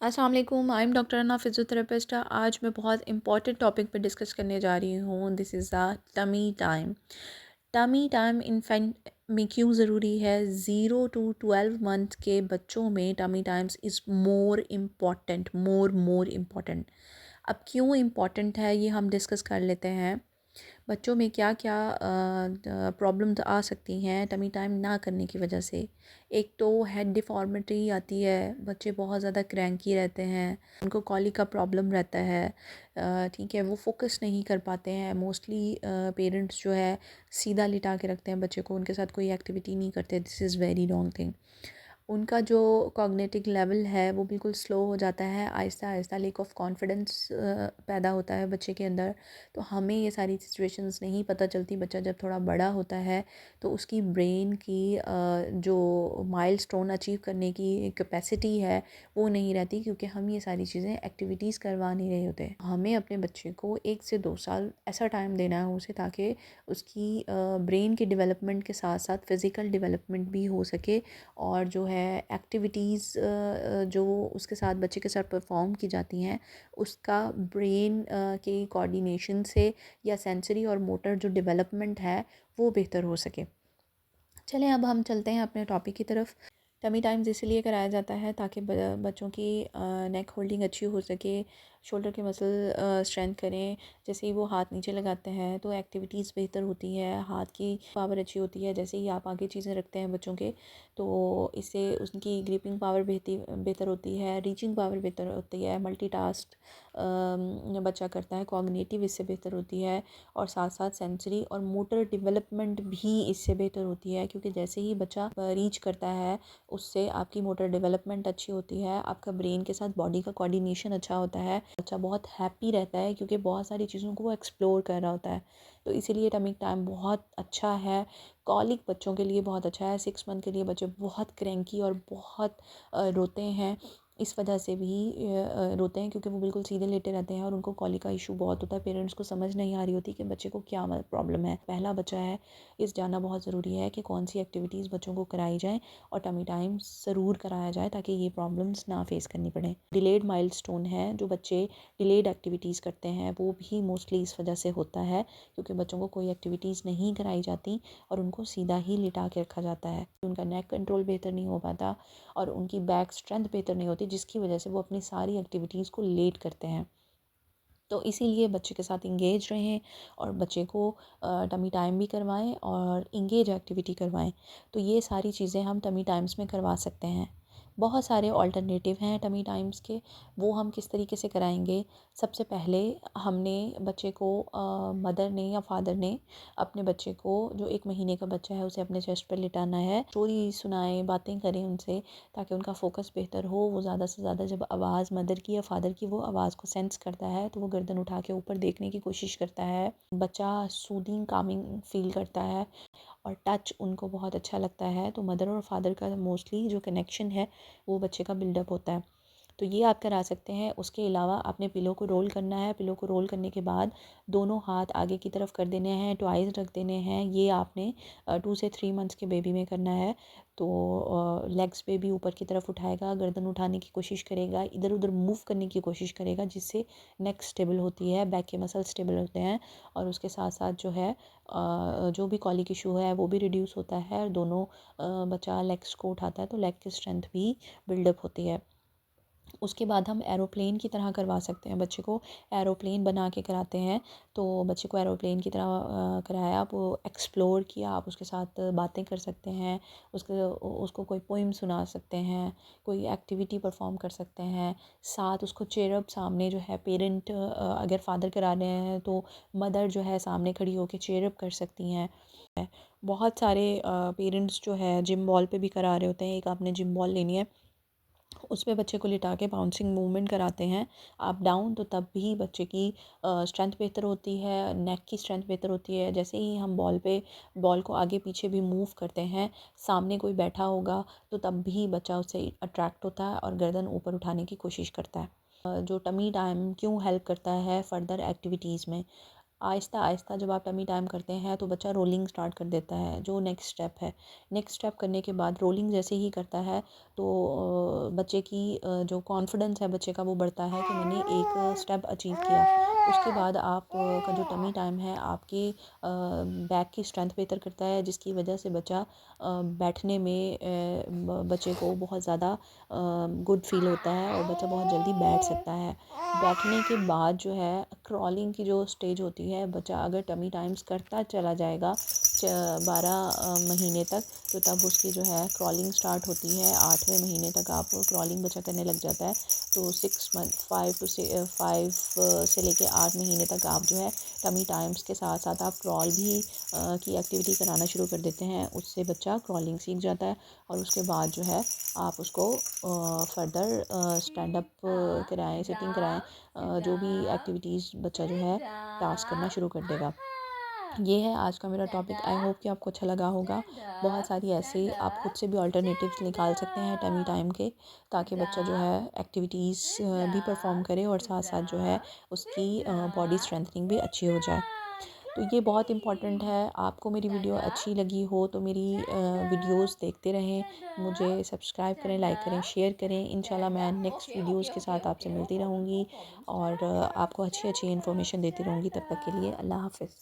अस्सलाम वालेकुम, I am doctor Anna, physiotherapist. आज मैं बहुत इंपॉर्टेंट टॉपिक पर डिस्कस करने जा रही हूँ। This is the tummy time. Tummy time infant में क्यों ज़रूरी है? 0 to 12 मंथ के बच्चों में tummy times is more important. अब क्यों इम्पॉर्टेंट है ये हम डिस्कस कर लेते हैं। बच्चों में क्या क्या प्रॉब्लम्स आ सकती हैं टमी टाइम ना करने की वजह से। एक तो हेड डिफॉर्मिटी आती है, बच्चे बहुत ज़्यादा क्रैंकी रहते हैं, उनको कॉलिक का प्रॉब्लम रहता है। ठीक है, वो फोकस नहीं कर पाते हैं। मोस्टली पेरेंट्स जो है सीधा लिटा के रखते हैं बच्चे को, उनके साथ कोई एक्टिविटी नहीं करते। This is very wrong thing. उनका जो कॉग्निटिव लेवल है वो बिल्कुल स्लो हो जाता है, Aahista Aahista lake of confidence पैदा होता है बच्चे के अंदर। तो हमें ये सारी सिचुएशंस नहीं पता चलती। बच्चा जब थोड़ा बड़ा होता है तो उसकी ब्रेन की जो माइलस्टोन अचीव करने की कैपेसिटी है वो नहीं रहती, क्योंकि हम ये सारी चीज़ें एक्टिविटीज़ करवा नहीं रहे होते। हमें अपने बच्चे को 1 से 2 साल ऐसा टाइम देना है उसे, ताकि उसकी ब्रेन के डेवलपमेंट के साथ साथ फ़िज़िकल डेवलपमेंट भी हो सके। और जो है एक्टिविटीज़ जो उसके साथ बच्चे के साथ परफॉर्म की जाती हैं, उसका ब्रेन के कोऑर्डिनेशन से या सेंसरी और मोटर जो डेवलपमेंट है वो बेहतर हो सके। चलें अब हम चलते हैं अपने टॉपिक की तरफ। टमी टाइम्स इसीलिए कराया जाता है ताकि बच्चों की नेक होल्डिंग अच्छी हो सके, शोल्डर के मसल स्ट्रेंथ करें। जैसे ही वो हाथ नीचे लगाते हैं तो एक्टिविटीज़ बेहतर होती है, हाथ की पावर अच्छी होती है। जैसे ही आप आगे चीज़ें रखते हैं बच्चों के, तो इससे उनकी ग्रिपिंग पावर बेहतर होती है, रीचिंग पावर बेहतर होती है, मल्टीटास्क बच्चा करता है, कॉग्निटिव इससे बेहतर होती है। और साथ साथ सेंसरी और मोटर डेवलपमेंट भी इससे बेहतर होती है, क्योंकि जैसे ही बच्चा रीच करता है उससे आपकी मोटर डेवलपमेंट अच्छी होती है, आपका ब्रेन के साथ बॉडी का कोऑर्डिनेशन अच्छा होता है, बच्चा बहुत हैप्पी रहता है क्योंकि बहुत सारी चीज़ों को वो एक्सप्लोर कर रहा होता है। तो इसीलिए टमी टाइम बहुत अच्छा है। कॉलिक बच्चों के लिए बहुत अच्छा है। 6 मंथ के लिए बच्चे बहुत क्रैंकी और बहुत रोते हैं। इस वजह से भी रोते हैं क्योंकि वो बिल्कुल सीधे लेटे रहते हैं और उनको कॉलिक का इशू बहुत होता है। पेरेंट्स को समझ नहीं आ रही होती कि बच्चे को क्या प्रॉब्लम है। पहला बच्चा है, इस जानना बहुत ज़रूरी है कि कौन सी एक्टिविटीज़ बच्चों को कराई जाए और टमी टाइम ज़रूर कराया जाए ताकि ये प्रॉब्लम्स ना फेस करनी पड़े। डिलेड माइलस्टोन है, जो बच्चे डिलेड एक्टिविटीज़ करते हैं वो भी मोस्टली इस वजह से होता है, क्योंकि बच्चों को कोई एक्टिविटीज़ नहीं कराई जाती और उनको सीधा ही लिटा के रखा जाता है। उनका नेक कंट्रोल बेहतर नहीं हो पाता और उनकी बैक स्ट्रेंथ बेहतर नहीं होती, जिसकी वजह से वो अपनी सारी एक्टिविटीज़ को लेट करते हैं। तो इसीलिए बच्चे के साथ इंगेज रहें और बच्चे को टमी टाइम भी करवाएं और इंगेज एक्टिविटी करवाएं। तो ये सारी चीज़ें हम टमी टाइम्स में करवा सकते हैं। बहुत सारे ऑल्टरनेटिव हैं टमी टाइम्स के, वो हम किस तरीके से कराएंगे। सबसे पहले हमने बच्चे को मदर ने या फादर ने अपने बच्चे को, जो 1 महीने का बच्चा है, उसे अपने चेस्ट पर लिटाना है, स्टोरी सुनाएं, बातें करें उनसे, ताकि उनका फोकस बेहतर हो। वो ज़्यादा से ज़्यादा जब आवाज़ मदर की या फादर की वो आवाज़ को सेंस करता है तो वो गर्दन उठा के ऊपर देखने की कोशिश करता है। बच्चा सूदिंग कामिंग फील करता है और टच उनको बहुत अच्छा लगता है। तो मदर और फादर का मोस्टली जो कनेक्शन है वो बच्चे का बिल्डअप होता है। तो ये आप करा सकते हैं। उसके अलावा आपने पिलो को रोल करना है। पिलो को रोल करने के बाद दोनों हाथ आगे की तरफ कर देने हैं, ट्वाइस रख देने हैं। ये आपने 2 से 3 मंथ्स के बेबी में करना है। तो लेग्स बेबी ऊपर की तरफ उठाएगा, गर्दन उठाने की कोशिश करेगा, इधर उधर मूव करने की कोशिश करेगा, जिससे नेक स्टेबल होती है, बैक के मसल स्टेबल होते हैं। और उसके साथ साथ जो है जो भी कॉलिक इशू है वो भी रिड्यूस होता है। और दोनों बच्चा लेग्स को उठाता है तो लेग की स्ट्रेंथ भी बिल्डअप होती है। उसके बाद हम एरोप्लेन की तरह करवा सकते हैं बच्चे को। एरोप्लेन बना के कराते हैं। तो बच्चे को एरोप्लेन की तरह कराया, आप एक्सप्लोर किया, आप उसके साथ बातें कर सकते हैं, उसको कोई पोइम सुना सकते हैं, कोई एक्टिविटी परफॉर्म कर सकते हैं। साथ उसको चेयरअप, सामने जो है पेरेंट अगर फादर करा रहे हैं तो मदर जो है सामने खड़ी होकर चेयरअप कर सकती हैं। बहुत सारे पेरेंट्स जो है जिम बॉल पे भी करा रहे होते हैं। एक आपने जिम बॉल लेनी है, उसमें बच्चे को लिटा के बाउंसिंग मूवमेंट कराते हैं अप डाउन, तो तब भी बच्चे की स्ट्रेंथ बेहतर होती है, नेक की स्ट्रेंथ बेहतर होती है। जैसे ही हम बॉल को आगे पीछे भी मूव करते हैं, सामने कोई बैठा होगा तो तब भी बच्चा उससे अट्रैक्ट होता है और गर्दन ऊपर उठाने की कोशिश करता है। जो टमी टाइम क्यों हेल्प करता है फर्दर एक्टिविटीज़ में, आहिस्ता आहिस्ता जब आप टमी टाइम करते हैं तो बच्चा रोलिंग स्टार्ट कर देता है, जो नेक्स्ट स्टेप है। नेक्स्ट स्टेप करने के बाद रोलिंग जैसे ही करता है तो बच्चे की जो कॉन्फिडेंस है बच्चे का वो बढ़ता है कि मैंने एक स्टेप अचीव किया। उसके बाद आप का जो टमी टाइम है आपके बैक की स्ट्रेंथ बेहतर करता है, जिसकी वजह से बच्चा बैठने में बच्चे को बहुत ज़्यादा गुड फील होता है और बच्चा बहुत जल्दी बैठ सकता है। बैठने के बाद जो है क्रॉलिंग की जो स्टेज होती है, बच्चा अगर टमी टाइम्स करता चला जाएगा 12 महीने तक, तो तब उसकी जो है क्रॉलिंग स्टार्ट होती है। 8वें महीने तक आप क्रॉलिंग बच्चा करने लग जाता है। तो 6 मंथ 5 से लेके 8 महीने तक आप जो है टमी टाइम्स के साथ साथ आप क्रॉल भी की एक्टिविटी कराना शुरू कर देते हैं। उससे बच्चा क्रॉलिंग सीख जाता है और उसके बाद जो है आप उसको फर्दर स्टैंड अप कराएं, सिटिंग कराएं, जो भी एक्टिविटीज़ बच्चा जो है टास्क करना शुरू कर देगा। ये है आज का मेरा टॉपिक। आई होप कि आपको अच्छा लगा होगा। बहुत सारी ऐसे आप खुद से भी अल्टरनेटिव्स निकाल सकते हैं टमी टाइम के, ताकि बच्चा जो है एक्टिविटीज़ भी परफॉर्म करे और साथ साथ जो है उसकी बॉडी स्ट्रेंथनिंग भी अच्छी हो जाए। तो ये बहुत इम्पॉर्टेंट है। आपको मेरी वीडियो अच्छी लगी हो तो मेरी वीडियोस देखते रहें, मुझे सब्सक्राइब करें, लाइक करें, शेयर करें। इंशाल्लाह मैं नेक्स्ट वीडियोस के साथ आपसे मिलती रहूँगी और आपको अच्छी अच्छी इन्फॉर्मेशन देती रहूँगी। तब तक के लिए अल्लाह हाफ़िज़।